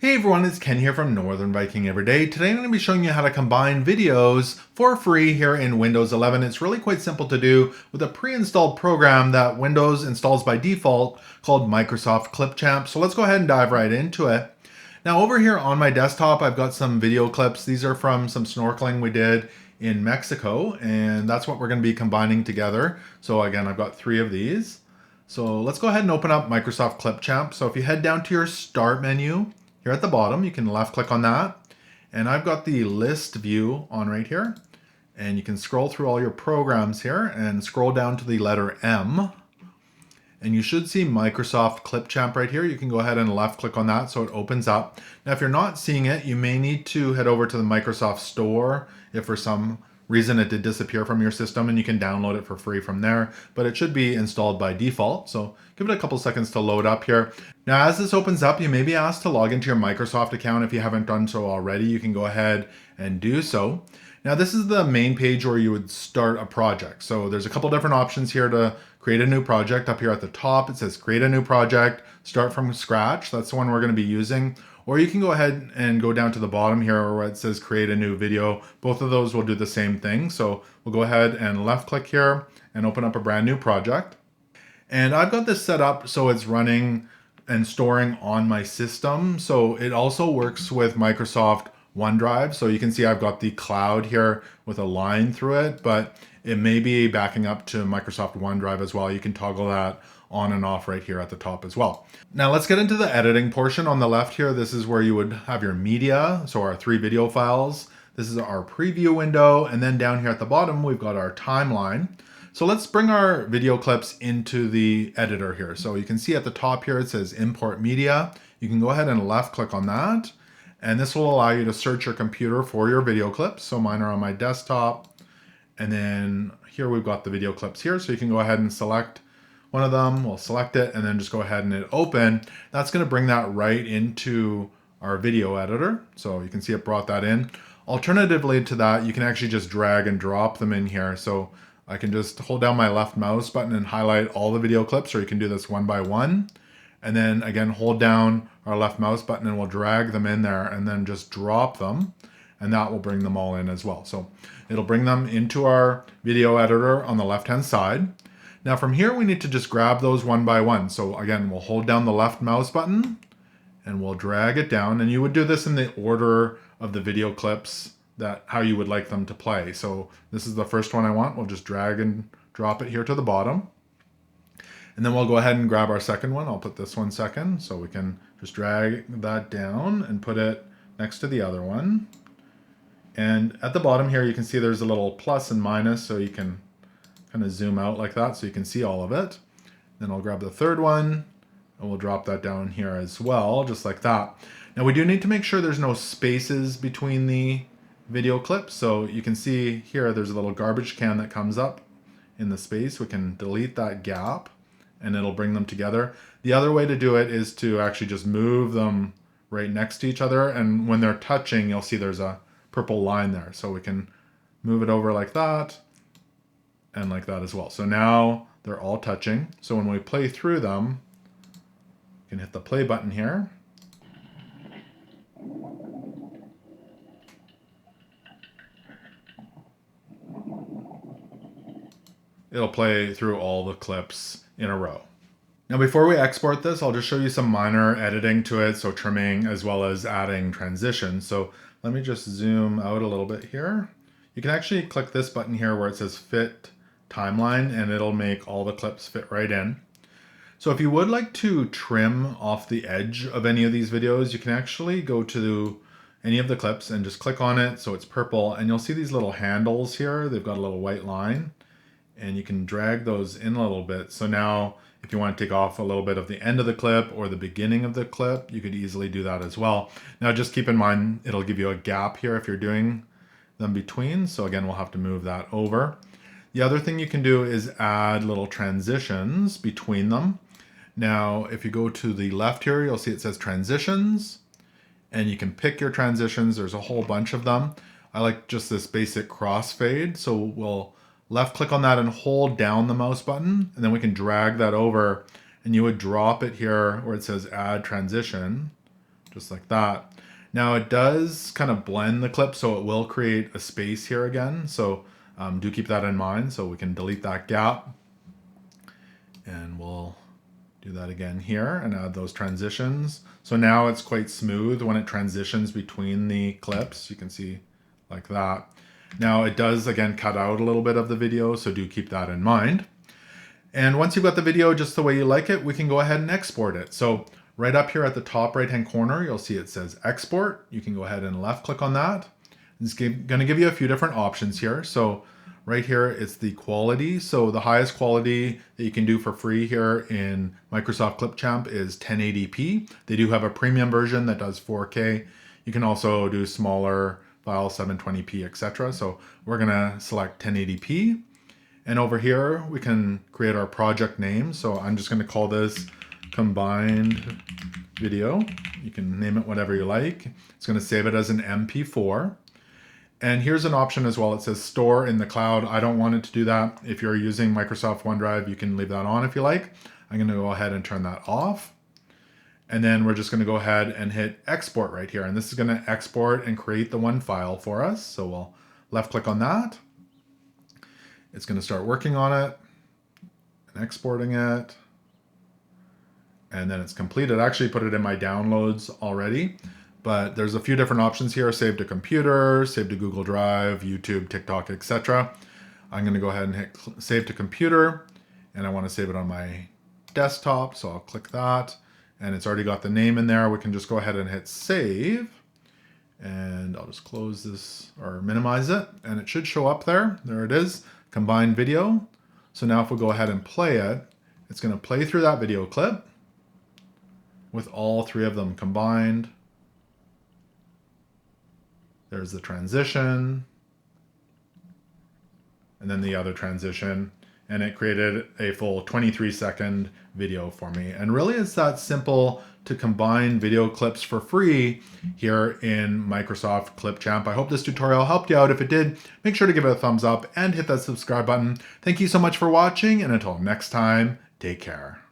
Hey everyone, it's Ken here from Northern Viking Everyday. Today I'm going to be showing you how to combine videos for free here in Windows 11. It's really quite simple to do with a pre-installed program that Windows installs by default called Microsoft Clipchamp. So let's go ahead and dive right into it. Now over here on my desktop, I've got some video clips. These are from some snorkeling we did in Mexico, and that's what we're going to be combining together. So again, I've got 3 of these. So let's go ahead and open up Microsoft Clipchamp. So if you head down to your Start menu, here at the bottom, you can left click on that. And I've got the list view on right here. And you can scroll through all your programs here and scroll down to the letter M. And you should see Microsoft Clipchamp right here. You can go ahead and left click on that so it opens up. Now, if you're not seeing it, you may need to head over to the Microsoft Store if for some reason it did disappear from your system, and you can download it for free from there, but it should be installed by default. So give it a couple seconds to load up here. Now, as this opens up, you may be asked to log into your Microsoft account. If you haven't done so already, you can go ahead and do so. Now, this is the main page where you would start a project. So there's a couple different options here to create a new project. Up here at the top, it says create a new project, start from scratch. That's the one we're going to be using. Or you can go ahead and go down to the bottom here where it says create a new video. Both of those will do the same thing. So we'll go ahead and left click here and open up a brand new project. And I've got this set up so it's running and storing on my system. So it also works with Microsoft OneDrive. So you can see I've got the cloud here with a line through it, but it may be backing up to Microsoft OneDrive as well. You can toggle that on and off right here at the top as well. Now let's get into the editing portion. On the left here, this is where you would have your media, so our 3 video files. This is our preview window, and then down here at the bottom, we've got our timeline. So let's bring our video clips into the editor here. So you can see at the top here, it says import media. You can go ahead and left click on that, and this will allow you to search your computer for your video clips. So mine are on my desktop, and then here we've got the video clips here. So you can go ahead and select one of them. We'll select it and then just go ahead and hit open. That's going to bring that right into our video editor. So you can see it brought that in. Alternatively to that, you can actually just drag and drop them in here. So I can just hold down my left mouse button and highlight all the video clips, or you can do this one by one. And then again, hold down our left mouse button and we'll drag them in there and then just drop them. And that will bring them all in as well. So it'll bring them into our video editor on the left-hand side. Now from here, we need to just grab those one by one. So again, we'll hold down the left mouse button and we'll drag it down. And you would do this in the order of the video clips that how you would like them to play. So this is the first one I want. We'll just drag and drop it here to the bottom. And then we'll go ahead and grab our second one. I'll put this one second. So we can just drag that down and put it next to the other one. And at the bottom here, you can see there's a little plus and minus, so you can kind of zoom out like that so you can see all of it. Then I'll grab the third one and we'll drop that down here as well, just like that. Now we do need to make sure there's no spaces between the video clips. So you can see here there's a little garbage can that comes up in the space. We can delete that gap and it'll bring them together. The other way to do it is to actually just move them right next to each other, and when they're touching, you'll see there's a purple line there. So we can move it over like that and like that as well. So now they're all touching. So when we play through them, you can hit the play button here. It'll play through all the clips in a row. Now before we export this, I'll just show you some minor editing to it, so trimming as well as adding transitions. So let me just zoom out a little bit here. You can actually click this button here where it says fit timeline, and it'll make all the clips fit right in. So if you would like to trim off the edge of any of these videos, you can actually go to any of the clips and just click on it so it's purple, and you'll see these little handles here. They've got a little white line, and you can drag those in a little bit. So now if you want to take off a little bit of the end of the clip or the beginning of the clip, you could easily do that as well. Now just keep in mind, it'll give you a gap here if you're doing them between. So again, we'll have to move that over. The other thing you can do is add little transitions between them. Now, if you go to the left here, you'll see it says transitions, and you can pick your transitions. There's a whole bunch of them. I like just this basic crossfade. So we'll left click on that and hold down the mouse button, and then we can drag that over, and you would drop it here where it says add transition, just like that. Now it does kind of blend the clip, so it will create a space here again. So do keep that in mind. So we can delete that gap, and we'll do that again here and add those transitions. So now it's quite smooth when it transitions between the clips. You can see like that. Now it does again cut out a little bit of the video, so do keep that in mind. And once you've got the video just the way you like it, we can go ahead and export it. So right up here at the top right hand corner, you'll see it says export. You can go ahead and left click on that. It's going to give you a few different options here. So right here, it's the quality. So the highest quality that you can do for free here in Microsoft Clipchamp is 1080p. They do have a premium version that does 4K. You can also do smaller files, 720p, etc. So we're gonna select 1080p. And over here, we can create our project name. So I'm just gonna call this combined video. You can name it whatever you like. It's gonna save it as an MP4. And here's an option as well. It says store in the cloud. I don't want it to do that. If you're using Microsoft OneDrive, you can leave that on if you like. I'm gonna go ahead and turn that off. And then we're just gonna go ahead and hit export right here. And this is gonna export and create the one file for us. So we'll left click on that. It's gonna start working on it and exporting it. And then it's completed. I actually put it in my downloads already. But there's a few different options here. Save to computer, save to Google Drive, YouTube, TikTok, etc. I'm gonna go ahead and hit save to computer, and I wanna save it on my desktop, so I'll click that, and it's already got the name in there. We can just go ahead and hit save, and I'll just close this or minimize it, and it should show up there. There it is, combined video. So now if we go ahead and play it, it's gonna play through that video clip with all three of them combined. There's the transition, and then the other transition, and it created a full 23-second video for me. And really it's that simple to combine video clips for free here in Microsoft Clipchamp. I hope this tutorial helped you out. If it did, make sure to give it a thumbs up and hit that subscribe button. Thank you so much for watching, and until next time, take care.